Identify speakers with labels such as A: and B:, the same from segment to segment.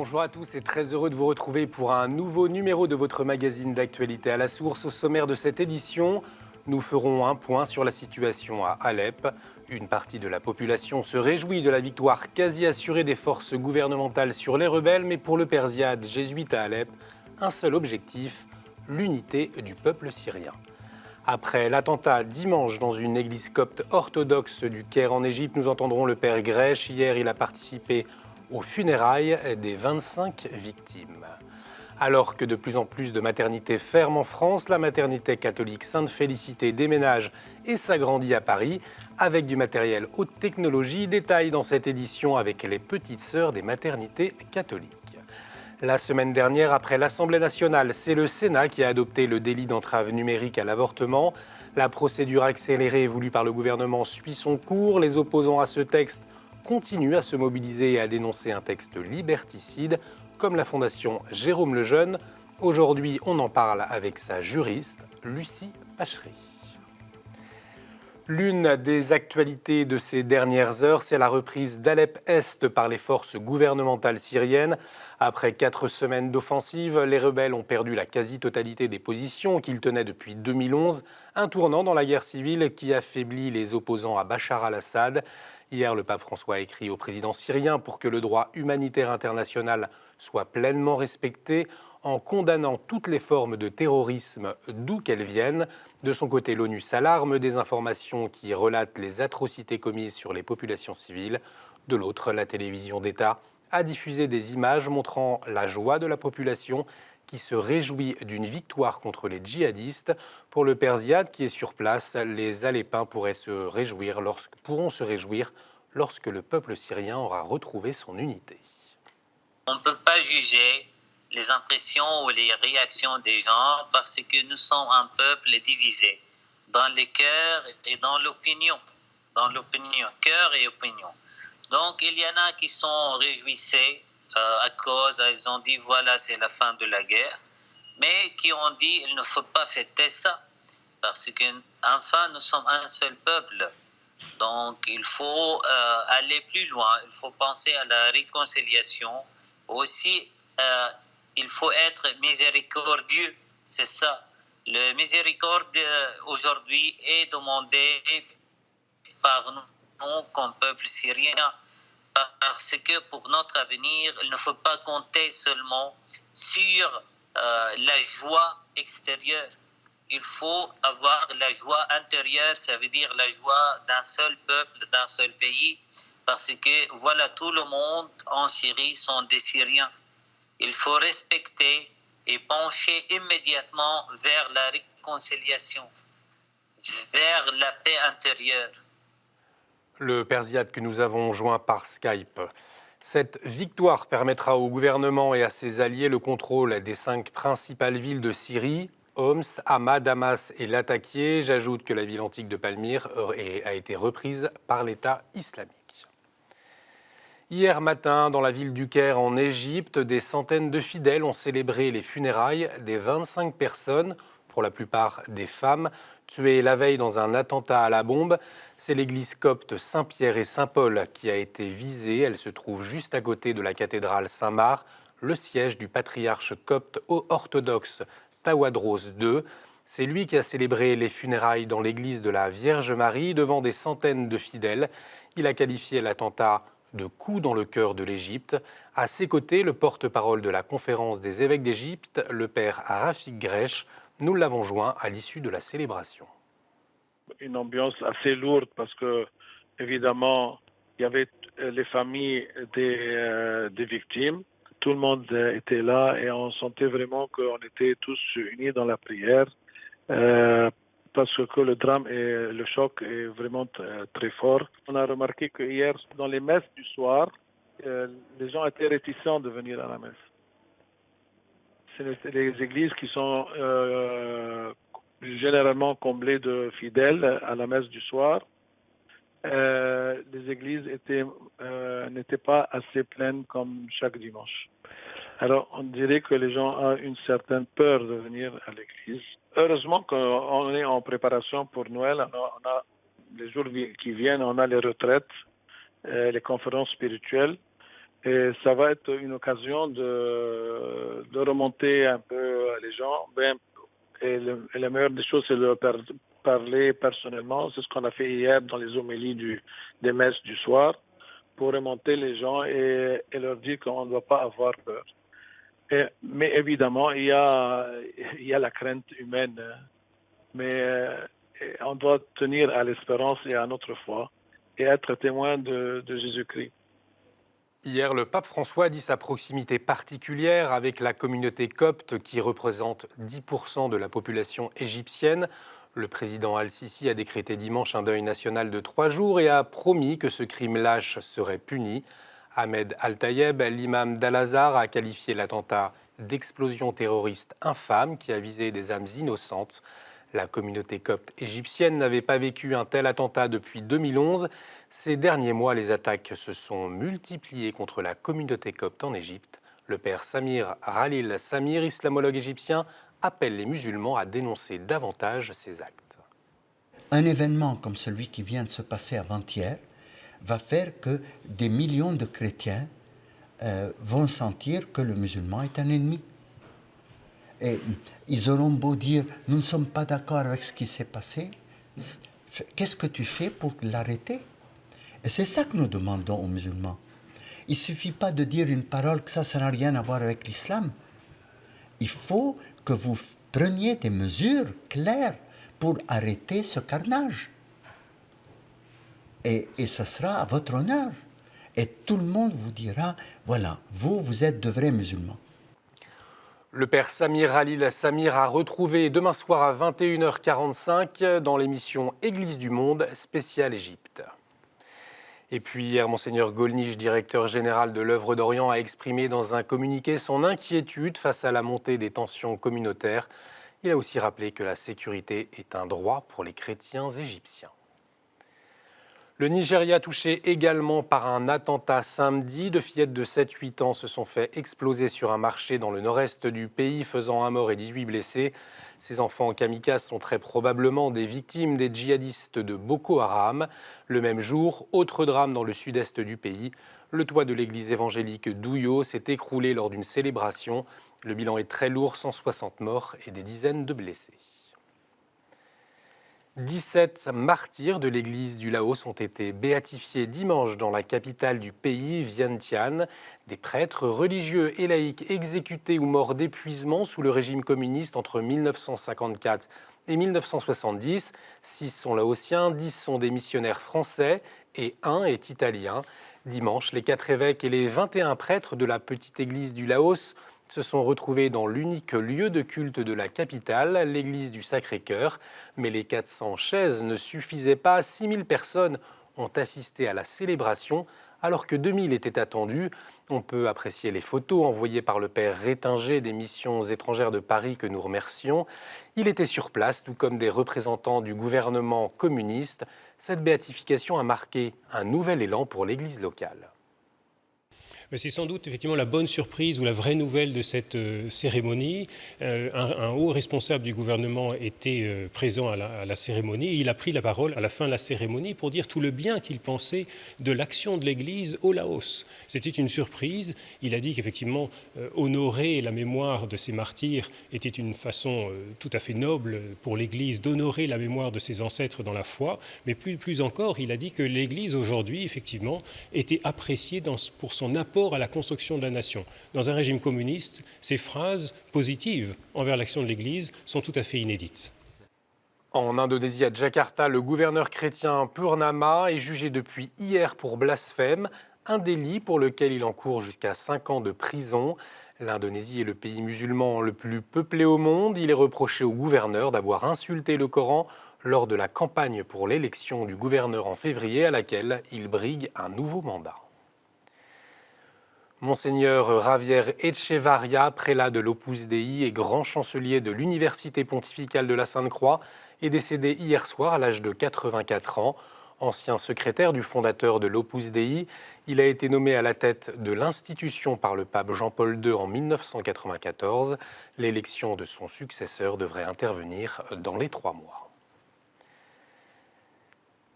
A: Bonjour à tous et très heureux de vous retrouver pour un nouveau numéro de votre magazine d'actualité à la source. Au sommaire de cette édition, nous ferons un point sur la situation à Alep. Une partie de la population se réjouit de la victoire quasi assurée des forces gouvernementales sur les rebelles, mais pour le père Ziad, jésuite à Alep, un seul objectif, l'unité du peuple syrien. Après l'attentat dimanche dans une église copte orthodoxe du Caire en Égypte, nous entendrons le père Grèche. Hier, il a participé aux funérailles des 25 victimes. Alors que de plus en plus de maternités ferment en France, la maternité catholique Sainte-Félicité déménage et s'agrandit à Paris avec du matériel haute technologie. Détail dans cette édition avec les petites sœurs des maternités catholiques. La semaine dernière, après l'Assemblée nationale, c'est le Sénat qui a adopté le délit d'entrave numérique à l'avortement. La procédure accélérée voulue par le gouvernement suit son cours. Les opposants à ce texte continuent à se mobiliser et à dénoncer un texte liberticide, comme la Fondation Jérôme Lejeune. Aujourd'hui, on en parle avec sa juriste, Lucie Pachery. L'une des actualités de ces dernières heures, c'est la reprise d'Alep-Est par les forces gouvernementales syriennes. Après 4 semaines d'offensive, les rebelles ont perdu la quasi-totalité des positions qu'ils tenaient depuis 2011, un tournant dans la guerre civile qui affaiblit les opposants à Bachar al-Assad. Hier, le pape François a écrit au président syrien pour que le droit humanitaire international soit pleinement respecté, en condamnant toutes les formes de terrorisme d'où qu'elles viennent. De son côté, l'ONU s'alarme des informations qui relatent les atrocités commises sur les populations civiles. De l'autre, la télévision d'État a diffusé des images montrant la joie de la population qui se réjouit d'une victoire contre les djihadistes. Pour le père Ziad qui est sur place, les Alépins pourront se réjouir lorsque le peuple syrien aura retrouvé son unité.
B: On ne peut pas juger les impressions ou les réactions des gens parce que nous sommes un peuple divisé dans les cœurs et dans l'opinion, cœur et opinion. Donc il y en a qui sont réjouissés à cause, ils ont dit voilà c'est la fin de la guerre, mais qui ont dit il ne faut pas fêter ça parce qu'enfin nous sommes un seul peuple. Donc il faut aller plus loin, il faut penser à la réconciliation. Aussi, il faut être miséricordieux, c'est ça. Le miséricorde aujourd'hui est demandé par nous comme peuple syrien parce que pour notre avenir, il ne faut pas compter seulement sur la joie extérieure. Il faut avoir la joie intérieure, ça veut dire la joie d'un seul peuple, d'un seul pays, parce que voilà, tout le monde en Syrie sont des Syriens. Il faut respecter et pencher immédiatement vers la réconciliation, vers la paix intérieure.
A: Le père Ziad que nous avons joint par Skype. Cette victoire permettra au gouvernement et à ses alliés le contrôle des 5 principales villes de Syrie, Homs, Hama, Damas et Latakia. J'ajoute que la ville antique de Palmyre a été reprise par l'État islamique. Hier matin, dans la ville du Caire, en Égypte, des centaines de fidèles ont célébré les funérailles des 25 personnes, pour la plupart des femmes, tuées la veille dans un attentat à la bombe. C'est l'église copte Saint-Pierre et Saint-Paul qui a été visée. Elle se trouve juste à côté de la cathédrale Saint-Marc, le siège du patriarche copte orthodoxe Tawadros II. C'est lui qui a célébré les funérailles dans l'église de la Vierge Marie devant des centaines de fidèles. Il a qualifié l'attentat de coup dans le cœur de l'Égypte. À ses côtés, le porte-parole de la conférence des évêques d'Égypte, le père Rafik Grèche. Nous l'avons joint à l'issue de la célébration.
C: Une ambiance assez lourde parce que, évidemment, il y avait les familles des victimes. Tout le monde était là et on sentait vraiment qu'on était tous unis dans la prière. Parce que le drame et le choc est vraiment très fort. On a remarqué que hier, dans les messes du soir, les gens étaient réticents de venir à la messe. C'est les églises qui sont généralement comblées de fidèles à la messe du soir. Les églises n'étaient pas assez pleines comme chaque dimanche. Alors, on dirait que les gens ont une certaine peur de venir à l'église. Heureusement qu'on est en préparation pour Noël. On a les jours qui viennent, on a les retraites, les conférences spirituelles. Et ça va être une occasion de remonter un peu les gens. Et la meilleure des choses, c'est de leur parler personnellement. C'est ce qu'on a fait hier dans les homélies des messes du soir, pour remonter les gens et leur dire qu'on ne doit pas avoir peur. Mais évidemment, il y a la crainte humaine. Mais on doit tenir à l'espérance et à notre foi et être témoin de Jésus-Christ.
A: Hier, le pape François a dit sa proximité particulière avec la communauté copte qui représente 10% de la population égyptienne. Le président Al-Sisi a décrété dimanche un deuil national de 3 jours et a promis que ce crime lâche serait puni. Ahmed Al-Tayeb, l'imam d'Al-Azhar, a qualifié l'attentat d'explosion terroriste infâme qui a visé des âmes innocentes. La communauté copte égyptienne n'avait pas vécu un tel attentat depuis 2011. Ces derniers mois, les attaques se sont multipliées contre la communauté copte en Égypte. Le père Samir Khalil Samir, islamologue égyptien, appelle les musulmans à dénoncer davantage ces actes.
D: Un événement comme celui qui vient de se passer avant-hier va faire que des millions de chrétiens vont sentir que le musulman est un ennemi. Et ils auront beau dire « nous ne sommes pas d'accord avec ce qui s'est passé », qu'est-ce que tu fais pour l'arrêter? Et c'est ça que nous demandons aux musulmans. Il ne suffit pas de dire une parole que ça n'a rien à voir avec l'islam. Il faut que vous preniez des mesures claires pour arrêter ce carnage. Et ce sera à votre honneur. Et tout le monde vous dira, voilà, vous êtes de vrais musulmans.
A: Le père Samir Khalil Samir a retrouvé demain soir à 21h45 dans l'émission Église du Monde, spéciale Égypte. Et puis hier, Monseigneur Golnisch, directeur général de l'Œuvre d'Orient, a exprimé dans un communiqué son inquiétude face à la montée des tensions communautaires. Il a aussi rappelé que la sécurité est un droit pour les chrétiens égyptiens. Le Nigeria touché également par un attentat samedi. 2 fillettes de 7-8 ans se sont fait exploser sur un marché dans le nord-est du pays, faisant 1 mort et 18 blessés. Ces enfants kamikazes sont très probablement des victimes des djihadistes de Boko Haram. Le même jour, autre drame dans le sud-est du pays. Le toit de l'église évangélique d'Uyo s'est écroulé lors d'une célébration. Le bilan est très lourd, 160 morts et des dizaines de blessés. 17 martyrs de l'église du Laos ont été béatifiés dimanche dans la capitale du pays, Vientiane. Des prêtres religieux et laïcs exécutés ou morts d'épuisement sous le régime communiste entre 1954 et 1970. 6 sont laotiens, 10 sont des missionnaires français et 1 est italien. Dimanche, les 4 évêques et les 21 prêtres de la petite église du Laos se sont retrouvés dans l'unique lieu de culte de la capitale, l'église du Sacré-Cœur. Mais les 400 chaises ne suffisaient pas. 6000 personnes ont assisté à la célébration, alors que 2000 étaient attendues. On peut apprécier les photos envoyées par le père Rétinger des missions étrangères de Paris que nous remercions. Il était sur place, tout comme des représentants du gouvernement communiste. Cette béatification a marqué un nouvel élan pour l'église locale.
E: C'est sans doute effectivement la bonne surprise ou la vraie nouvelle de cette cérémonie. Un haut responsable du gouvernement était présent à la cérémonie. Il a pris la parole à la fin de la cérémonie pour dire tout le bien qu'il pensait de l'action de l'Église au Laos. C'était une surprise. Il a dit qu'effectivement, honorer la mémoire de ces martyrs était une façon tout à fait noble pour l'Église d'honorer la mémoire de ses ancêtres dans la foi. Mais plus encore, il a dit que l'Église aujourd'hui, effectivement, était appréciée pour son apport à la construction de la nation. Dans un régime communiste, ces phrases positives envers l'action de l'Église sont tout à fait inédites.
A: En Indonésie, à Jakarta, le gouverneur chrétien Purnama est jugé depuis hier pour blasphème, un délit pour lequel il encourt jusqu'à 5 ans de prison. L'Indonésie est le pays musulman le plus peuplé au monde. Il est reproché au gouverneur d'avoir insulté le Coran lors de la campagne pour l'élection du gouverneur en février, à laquelle il brigue un nouveau mandat. Monseigneur Javier Echevarria, prélat de l'Opus Dei et grand chancelier de l'Université pontificale de la Sainte-Croix, est décédé hier soir à l'âge de 84 ans. Ancien secrétaire du fondateur de l'Opus Dei, il a été nommé à la tête de l'institution par le pape Jean-Paul II en 1994. L'élection de son successeur devrait intervenir dans les 3 mois.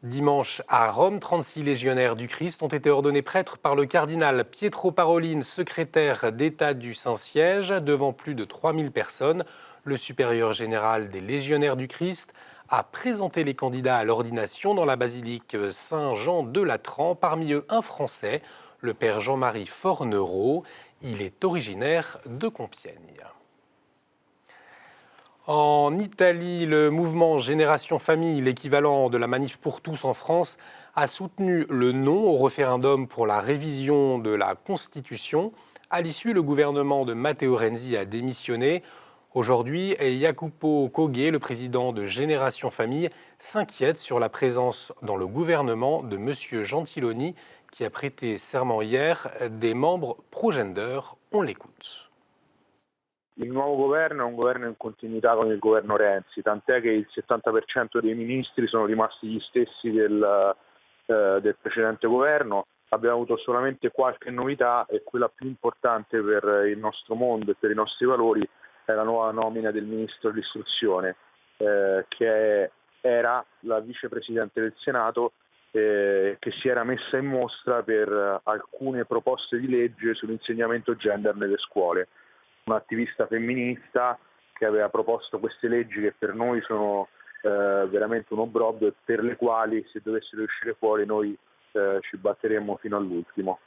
A: Dimanche, à Rome, 36 légionnaires du Christ ont été ordonnés prêtres par le cardinal Pietro Parolin, secrétaire d'État du Saint-Siège, devant plus de 3000 personnes. Le supérieur général des légionnaires du Christ a présenté les candidats à l'ordination dans la basilique Saint-Jean de Latran, parmi eux un Français, le père Jean-Marie Fornereau. Il est originaire de Compiègne. En Italie, le mouvement Génération Famille, l'équivalent de la Manif pour tous en France, a soutenu le non au référendum pour la révision de la Constitution. À l'issue, le gouvernement de Matteo Renzi a démissionné. Aujourd'hui, Jacopo Coghe, le président de Génération Famille, s'inquiète sur la présence dans le gouvernement de M. Gentiloni, qui a prêté serment hier des membres pro-gender. On l'écoute.
F: Il nuovo governo è un governo in continuità con il governo Renzi, tant'è che il 70% dei ministri sono rimasti gli stessi del precedente governo. Abbiamo avuto solamente qualche novità e quella più importante per il nostro mondo e per i nostri valori è la nuova nomina del ministro dell'istruzione, che era la vicepresidente del Senato, che si era messa in mostra per alcune proposte di legge sull'insegnamento gender nelle scuole. Un'attivista femminista che aveva proposto queste leggi che per noi sono veramente un obbrobrio e per le quali, se dovessero uscire fuori, noi ci batteremo fino all'ultimo.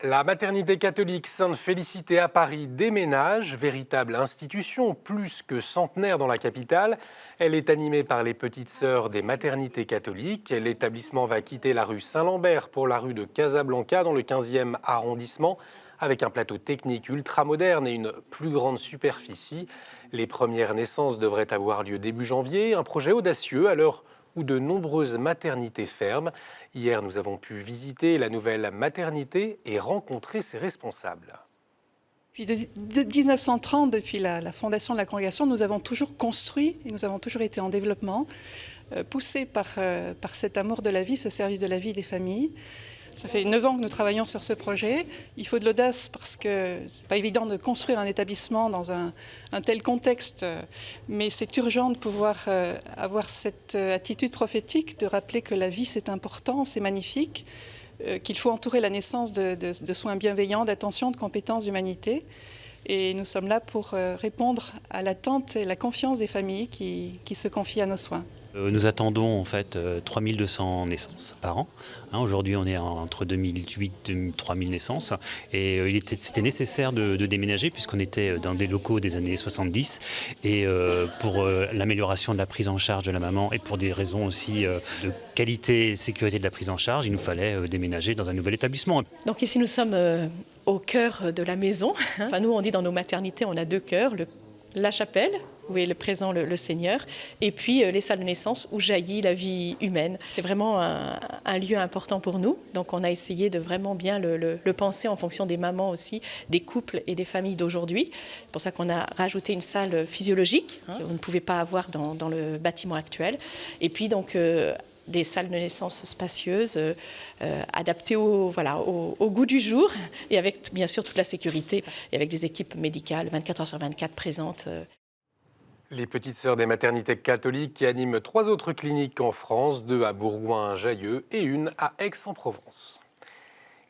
A: La maternité catholique Sainte-Félicité à Paris déménage, véritable institution plus que centenaire dans la capitale. Elle est animée par les petites sœurs des maternités catholiques. L'établissement va quitter la rue Saint-Lambert pour la rue de Casablanca dans le 15e arrondissement, avec un plateau technique ultramoderne et une plus grande superficie. Les premières naissances devraient avoir lieu début janvier, un projet audacieux à l'heure où de nombreuses maternités ferment. Hier, nous avons pu visiter la nouvelle maternité et rencontrer ses responsables.
G: Depuis 1930, depuis la fondation de la congrégation, nous avons toujours construit et nous avons toujours été en développement, poussés par cet amour de la vie, ce service de la vie des familles. Ça fait 9 ans que nous travaillons sur ce projet. Il faut de l'audace parce que ce n'est pas évident de construire un établissement dans un tel contexte, mais c'est urgent de pouvoir avoir cette attitude prophétique, de rappeler que la vie c'est important, c'est magnifique, qu'il faut entourer la naissance de soins bienveillants, d'attention, de compétences, d'humanité. Et nous sommes là pour répondre à l'attente et la confiance des familles qui se confient à nos soins.
H: Nous attendons en fait 3200 naissances par an. Aujourd'hui, on est entre 2008 et 3000 naissances. Et c'était nécessaire de déménager puisqu'on était dans des locaux des années 70. Et pour l'amélioration de la prise en charge de la maman et pour des raisons aussi de qualité et sécurité de la prise en charge, il nous fallait déménager dans un nouvel établissement.
I: Donc ici, nous sommes au cœur de la maison. Enfin, nous, on dit dans nos maternités, on a 2 cœurs. La chapelle, où est le présent le Seigneur, et puis les salles de naissance où jaillit la vie humaine. C'est vraiment un lieu important pour nous, donc on a essayé de vraiment bien le penser en fonction des mamans aussi, des couples et des familles d'aujourd'hui. C'est pour ça qu'on a rajouté une salle physiologique, qu'on ne pouvait pas avoir dans le bâtiment actuel, et puis donc des salles de naissance spacieuses, adaptées au goût du jour, et avec bien sûr toute la sécurité, et avec des équipes médicales 24 heures sur 24 présentes.
A: Les petites sœurs des maternités catholiques qui animent 3 autres cliniques en France, 2 à Bourgoin-Jallieu et 1 à Aix-en-Provence.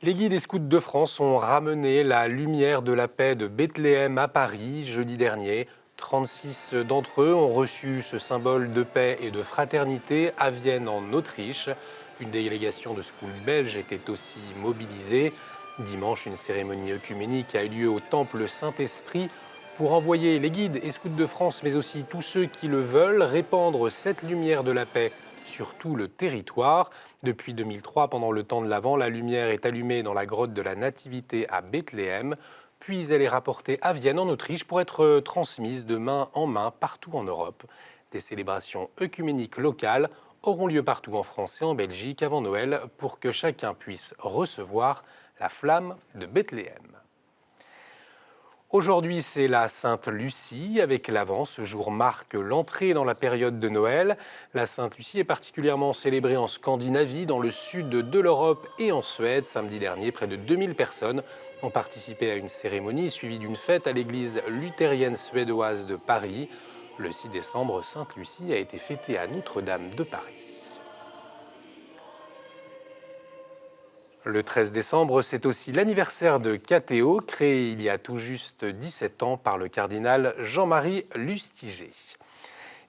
A: Les guides et scouts de France ont ramené la lumière de la paix de Bethléem à Paris jeudi dernier. 36 d'entre eux ont reçu ce symbole de paix et de fraternité à Vienne en Autriche. Une délégation de scouts belges était aussi mobilisée. Dimanche, une cérémonie œcuménique a eu lieu au Temple Saint-Esprit pour envoyer les guides et scouts de France, mais aussi tous ceux qui le veulent, répandre cette lumière de la paix sur tout le territoire. Depuis 2003, pendant le temps de l'Avent, la lumière est allumée dans la grotte de la Nativité à Bethléem. Puis elle est rapportée à Vienne, en Autriche, pour être transmise de main en main partout en Europe. Des célébrations œcuméniques locales auront lieu partout en France et en Belgique avant Noël pour que chacun puisse recevoir la flamme de Bethléem. Aujourd'hui, c'est la Sainte Lucie. Avec l'Avent, ce jour marque l'entrée dans la période de Noël. La Sainte Lucie est particulièrement célébrée en Scandinavie, dans le sud de l'Europe et en Suède. Samedi dernier, près de 2000 personnes ont participé à une cérémonie suivie d'une fête à l'église luthérienne suédoise de Paris. Le 6 décembre, Sainte Lucie a été fêtée à Notre-Dame de Paris. Le 13 décembre, c'est aussi l'anniversaire de KTO, créé il y a tout juste 17 ans par le cardinal Jean-Marie Lustiger.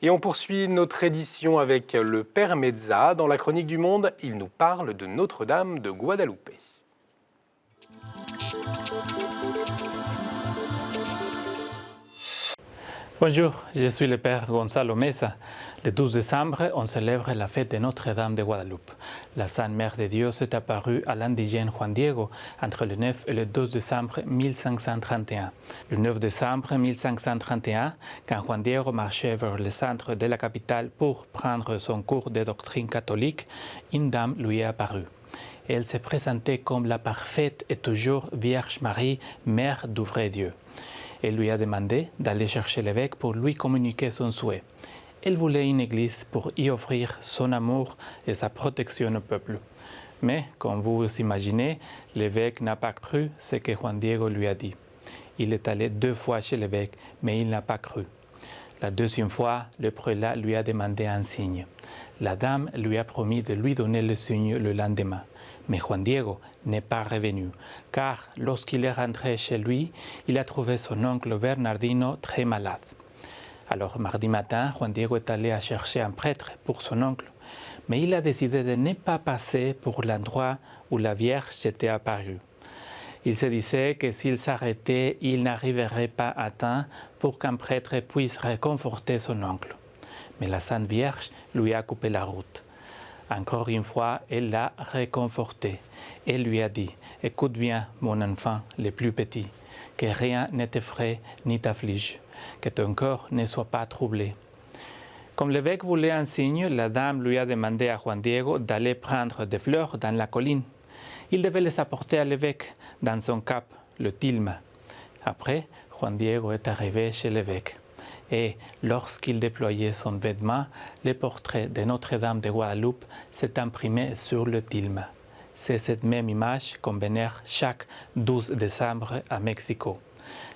A: Et on poursuit notre édition avec le Père Mezza. Dans la Chronique du Monde, il nous parle de Notre-Dame de Guadalupe.
J: Bonjour, je suis le Père Gonzalo Mesa. Le 12 décembre, on célèbre la fête de Notre-Dame de Guadeloupe. La Sainte Mère de Dieu est apparue à l'indigène Juan Diego entre le 9 et le 12 décembre 1531. Le 9 décembre 1531, quand Juan Diego marchait vers le centre de la capitale pour prendre son cours de doctrine catholique, une dame lui est apparue. Elle se présentait comme la parfaite et toujours Vierge Marie, Mère du vrai Dieu. Elle lui a demandé d'aller chercher l'évêque pour lui communiquer son souhait. Elle voulait une église pour y offrir son amour et sa protection au peuple. Mais, comme vous vous imaginez, l'évêque n'a pas cru ce que Juan Diego lui a dit. Il est allé 2 fois chez l'évêque, mais il n'a pas cru. La deuxième fois, le prélat lui a demandé un signe. La dame lui a promis de lui donner le signe le lendemain. Mais Juan Diego n'est pas revenu, car lorsqu'il est rentré chez lui, il a trouvé son oncle Bernardino très malade. Alors, mardi matin, Juan Diego est allé chercher un prêtre pour son oncle, mais il a décidé de ne pas passer pour l'endroit où la Vierge s'était apparue. Il se disait que s'il s'arrêtait, il n'arriverait pas à temps pour qu'un prêtre puisse réconforter son oncle. Mais la Sainte Vierge lui a coupé la route. Encore une fois, elle l'a réconforté. Elle lui a dit « Écoute bien, mon enfant le plus petit, que rien ne t'effraie ni t'afflige, que ton corps ne soit pas troublé. » Comme l'évêque voulait un signe, la dame lui a demandé à Juan Diego d'aller prendre des fleurs dans la colline. Il devait les apporter à l'évêque dans son cap, le tilma. Après, Juan Diego est arrivé chez l'évêque. Et lorsqu'il déployait son vêtement, le portrait de Notre-Dame de Guadeloupe s'est imprimé sur le tilma. C'est cette même image qu'on vénère chaque 12 décembre à Mexico.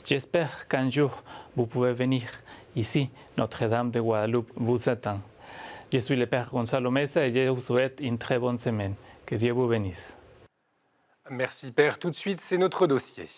J: J'espère qu'un jour, vous pouvez venir. Ici, Notre-Dame de Guadeloupe vous attend. Je suis le Père Gonzalo Mesa et je vous souhaite une très bonne semaine. Que Dieu vous bénisse.
A: Merci Père. Tout de suite, c'est notre dossier.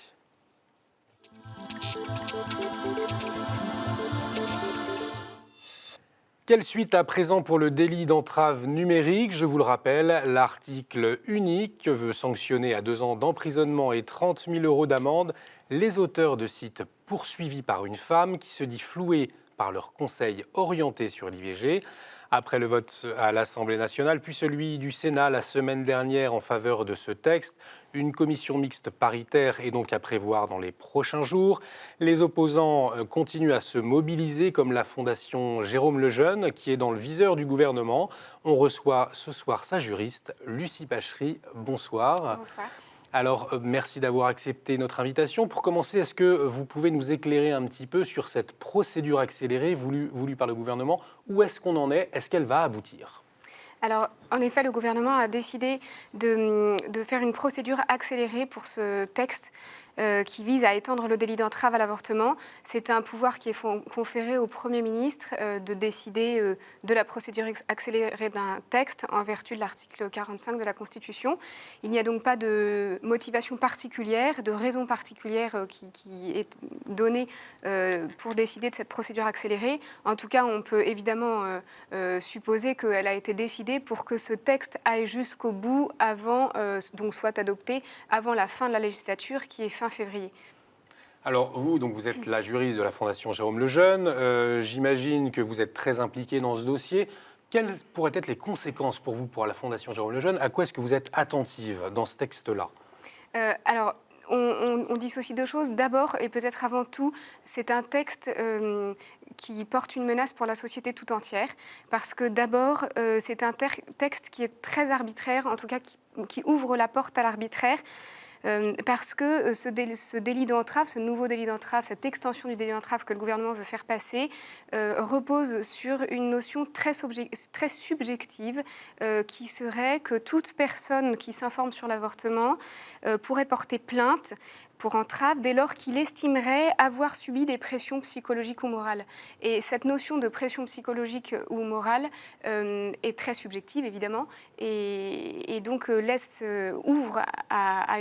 A: Quelle suite à présent pour le délit d'entrave numérique? Je vous le rappelle, l'article unique veut sanctionner à 2 ans d'emprisonnement et 30 000 € d'amende les auteurs de sites poursuivis par une femme qui se dit flouée par leur conseil orienté sur l'IVG. Après le vote à l'Assemblée nationale, puis celui du Sénat la semaine dernière en faveur de ce texte, une commission mixte paritaire est donc à prévoir dans les prochains jours. Les opposants continuent à se mobiliser, comme la Fondation Jérôme Lejeune, qui est dans le viseur du gouvernement. On reçoit ce soir sa juriste, Lucie Pachery. Bonsoir.
K: Bonsoir.
A: Alors, merci d'avoir accepté notre invitation. Pour commencer, est-ce que vous pouvez nous éclairer un petit peu sur cette procédure accélérée voulue par le gouvernement? Où est-ce qu'on en est? Est-ce qu'elle va aboutir?
K: Alors, en effet, le gouvernement a décidé de faire une procédure accélérée pour ce texte qui vise à étendre le délit d'entrave à l'avortement. C'est un pouvoir qui est conféré au Premier ministre de décider de la procédure accélérée d'un texte en vertu de l'article 45 de la Constitution. Il n'y a donc pas de motivation particulière, de raison particulière qui est donnée pour décider de cette procédure accélérée. En tout cas, on peut évidemment supposer qu'elle a été décidée pour que ce texte aille jusqu'au bout avant, donc soit adopté avant la fin de la législature qui est fin février.
A: Alors vous êtes la juriste de la Fondation Jérôme Lejeune. J'imagine que vous êtes très impliquée dans ce dossier. Quelles pourraient être les conséquences pour vous, pour la Fondation Jérôme Lejeune? À quoi est-ce que vous êtes attentive dans ce texte-là?
K: Alors, on dissocie 2 choses. D'abord, et peut-être avant tout, c'est un texte qui porte une menace pour la société tout entière. Parce que d'abord, c'est un texte qui est très arbitraire, en tout cas qui ouvre la porte à l'arbitraire. Parce que ce délit d'entrave, ce nouveau délit d'entrave, cette extension du délit d'entrave que le gouvernement veut faire passer, repose sur une notion très subjective qui serait que toute personne qui s'informe sur l'avortement pourrait porter plainte pour entrave dès lors qu'il estimerait avoir subi des pressions psychologiques ou morales. Et cette notion de pression psychologique ou morale est très subjective, évidemment, et donc ouvre à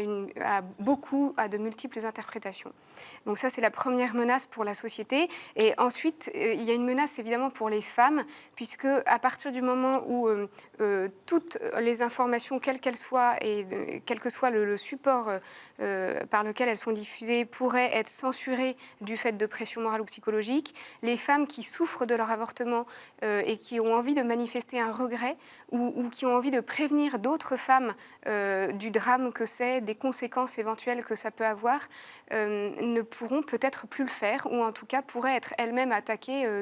K: de multiples interprétations. Donc ça, c'est la première menace pour la société. Et ensuite, il y a une menace évidemment pour les femmes, puisque à partir du moment où toutes les informations, quelles qu'elles soient, et quel que soit le support par lequel elles sont diffusées, pourraient être censurées du fait de pression morale ou psychologique, les femmes qui souffrent de leur avortement et qui ont envie de manifester un regret ou qui ont envie de prévenir d'autres femmes du drame que c'est, des conséquences éventuelles que ça peut avoir, ne pourront peut-être plus le faire, ou en tout cas pourraient être elles-mêmes attaquées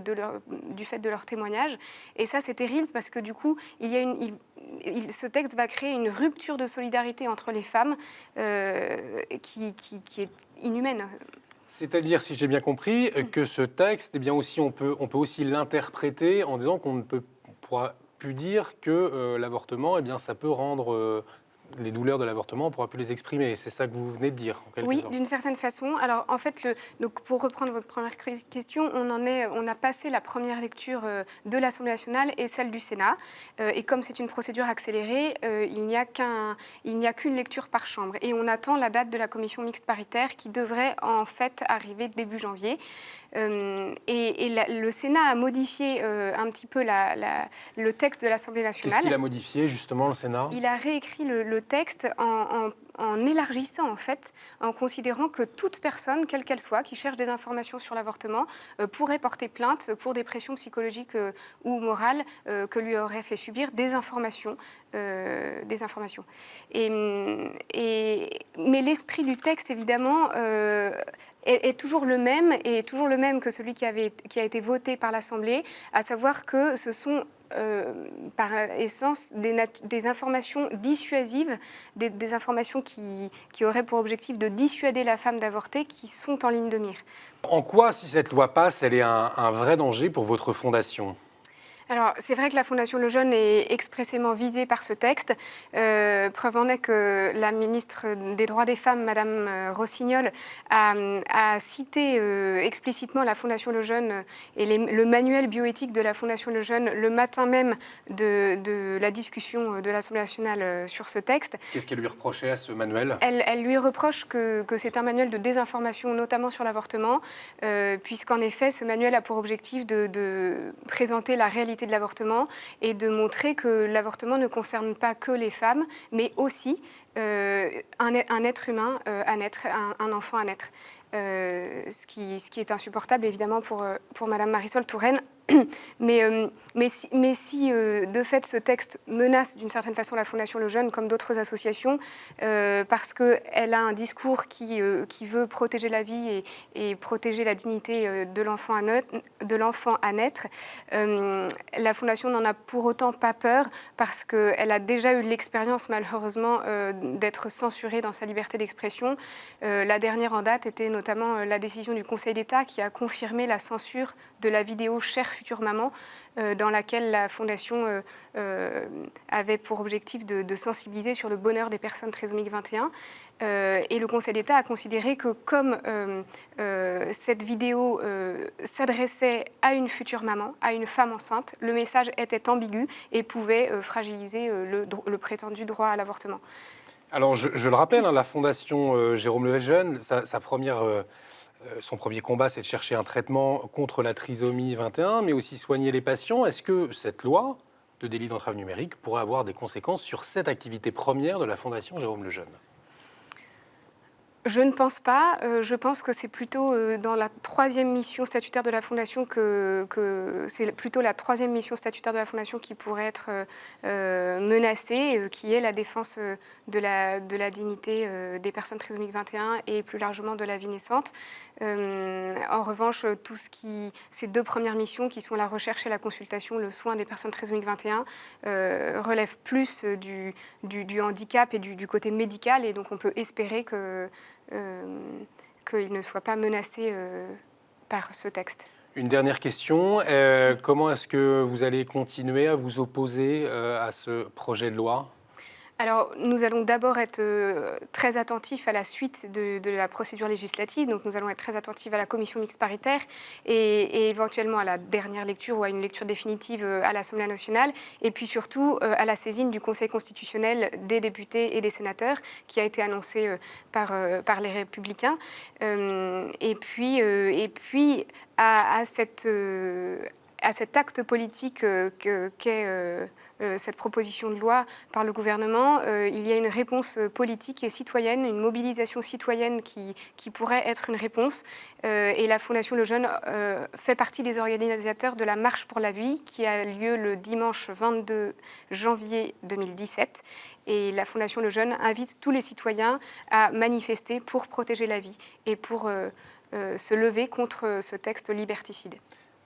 K: du fait de leur témoignage. Et ça, c'est terrible parce que du coup, ce texte va créer une rupture de solidarité entre les femmes qui est inhumaine.
A: C'est-à-dire, si j'ai bien compris, que ce texte, eh bien aussi, on peut aussi l'interpréter en disant qu'on ne pourra plus dire que l'avortement, eh bien, ça peut rendre les douleurs de l'avortement, on ne pourra plus les exprimer. C'est ça que vous venez de dire, en quelque sorte.
K: Oui, d'une certaine façon. Alors, en fait, donc, pour reprendre votre première question, on a passé la première lecture de l'Assemblée nationale et celle du Sénat. Et comme c'est une procédure accélérée, il n'y a qu'une lecture par chambre. Et on attend la date de la commission mixte paritaire qui devrait en fait arriver début janvier. Le Sénat a modifié un petit peu le texte de l'Assemblée nationale.
A: Qu'est-ce qu'il a modifié, justement, le Sénat ?
K: Il a réécrit le texte en élargissant, en fait, en considérant que toute personne, quelle qu'elle soit, qui cherche des informations sur l'avortement, pourrait porter plainte pour des pressions psychologiques ou morales que lui auraient fait subir des informations. Mais l'esprit du texte, évidemment, est toujours le même, et toujours le même que celui qui a été voté par l'Assemblée, à savoir que ce sont par essence des informations dissuasives, des informations qui auraient pour objectif de dissuader la femme d'avorter, qui sont en ligne de mire.
A: En quoi, si cette loi passe, elle est un vrai danger pour votre fondation ?
K: Alors, c'est vrai que la Fondation Le Jeune est expressément visée par ce texte. Preuve en est que la ministre des Droits des Femmes, Madame Rossignol, a cité explicitement la Fondation Le Jeune et le manuel bioéthique de la Fondation Le Jeune le matin même de la discussion de l'Assemblée nationale sur ce texte.
A: Qu'est-ce qu'elle lui reprochait à ce manuel ?
K: Elle lui reproche que c'est un manuel de désinformation, notamment sur l'avortement, puisqu'en effet, ce manuel a pour objectif de présenter la réalité de l'avortement et de montrer que l'avortement ne concerne pas que les femmes, mais aussi un être humain à naître, un enfant à naître. Ce qui est insupportable, évidemment, pour Madame Marisol Touraine. Mais si de fait ce texte menace d'une certaine façon la Fondation Le Jeune comme d'autres associations, parce qu'elle a un discours qui veut protéger la vie et protéger la dignité de l'enfant à naître, la Fondation n'en a pour autant pas peur, parce qu'elle a déjà eu l'expérience malheureusement d'être censurée dans sa liberté d'expression. La dernière en date était notamment la décision du Conseil d'État qui a confirmé la censure de la vidéo Chère future maman, dans laquelle la Fondation avait pour objectif de sensibiliser sur le bonheur des personnes trisomiques 21. Et le Conseil d'État a considéré que comme cette vidéo s'adressait à une future maman, à une femme enceinte, le message était ambigu et pouvait fragiliser le prétendu droit à l'avortement.
A: Alors, je le rappelle, la Fondation Jérôme Lejeune, son premier combat, c'est de chercher un traitement contre la trisomie 21, mais aussi soigner les patients. Est-ce que cette loi de délit d'entrave numérique pourrait avoir des conséquences sur cette activité première de la Fondation Jérôme Lejeune ?
K: Je ne pense pas. Je pense que c'est plutôt dans la troisième mission statutaire de la Fondation que c'est plutôt la troisième mission statutaire de la Fondation qui pourrait être menacée, qui est la défense de la dignité des personnes trisomiques 21 et plus largement de la vie naissante. En revanche, ces deux premières missions qui sont la recherche et la consultation, le soin des personnes trisomiques 21, relèvent plus du handicap et du côté médical, et donc on peut espérer qu'il ne soit pas menacé par ce texte.
A: Une dernière question. Comment est-ce que vous allez continuer à vous opposer à ce projet de loi ?
K: Alors, nous allons d'abord être très attentifs à la suite de la procédure législative. Donc, nous allons être très attentifs à la commission mixte paritaire et éventuellement à la dernière lecture ou à une lecture définitive à l'Assemblée nationale. Et puis surtout à la saisine du Conseil constitutionnel des députés et des sénateurs qui a été annoncée par les Républicains. Et puis à cet acte politique qu'est cette proposition de loi par le gouvernement, il y a une réponse politique et citoyenne, une mobilisation citoyenne qui pourrait être une réponse. Et la Fondation Le Jeune fait partie des organisateurs de la Marche pour la vie qui a lieu le dimanche 22 janvier 2017. Et la Fondation Le Jeune invite tous les citoyens à manifester pour protéger la vie et pour se lever contre ce texte liberticide.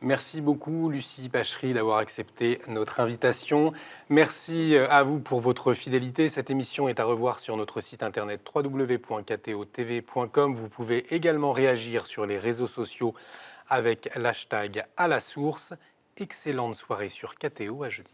A: Merci beaucoup, Lucie Pachery, d'avoir accepté notre invitation. Merci à vous pour votre fidélité. Cette émission est à revoir sur notre site internet www.ktotv.com. Vous pouvez également réagir sur les réseaux sociaux avec l'hashtag à la source. Excellente soirée sur KTO, à jeudi.